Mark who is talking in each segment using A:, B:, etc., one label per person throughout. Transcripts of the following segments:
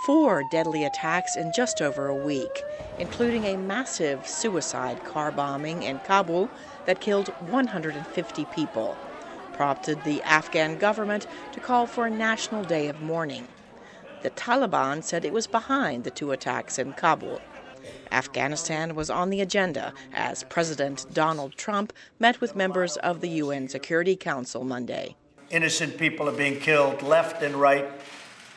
A: 4 deadly attacks in just over a week, including a massive suicide car bombing in Kabul that killed 150 people, prompted the Afghan government to call for a national day of mourning. The Taliban said it was behind the 2 attacks in Kabul. Afghanistan was on the agenda as President Donald Trump met with members of the UN Security Council Monday.
B: Innocent people are being killed left and right,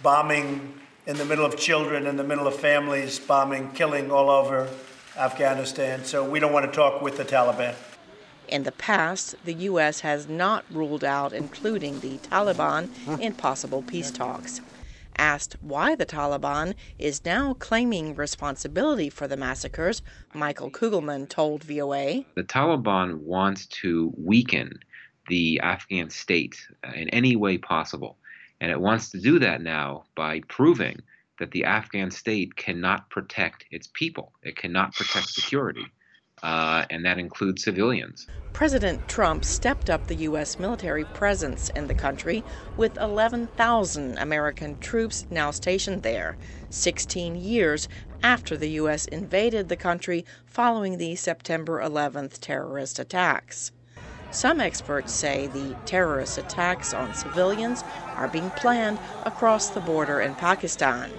B: bombing in the middle of children, in the middle of families, bombing, killing all over Afghanistan. So we don't want to talk with the Taliban.
A: In the past, the U.S. has not ruled out including the Taliban in possible peace talks. Asked why the Taliban is now claiming responsibility for the massacres, Michael Kugelman told VOA.
C: The Taliban wants to weaken the Afghan state in any way possible. And it wants to do that now by proving that the Afghan state cannot protect its people. It cannot protect security. And that includes civilians.
A: President Trump stepped up the U.S. military presence in the country with 11,000 American troops now stationed there, 16 years after the U.S. invaded the country following the September 11th terrorist attacks. Some experts say the terrorist attacks on civilians are being planned across the border in Pakistan.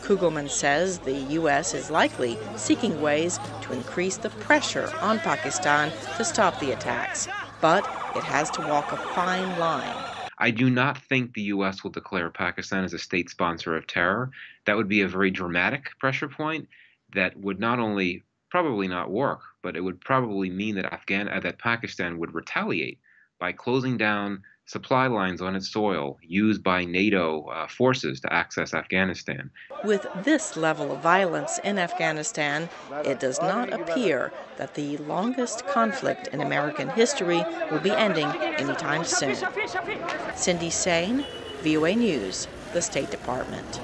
A: Kugelman says the U.S. is likely seeking ways to increase the pressure on Pakistan to stop the attacks, but it has to walk a fine line.
C: I do not think the U.S. will declare Pakistan as a state sponsor of terror. That would be a very dramatic pressure point that would not only probably not work, but it would probably mean that Pakistan would retaliate by closing down supply lines on its soil used by NATO forces to access Afghanistan.
A: With this level of violence in Afghanistan, it does not appear that the longest conflict in American history will be ending anytime soon. Cindy Saine, VOA News, the State Department.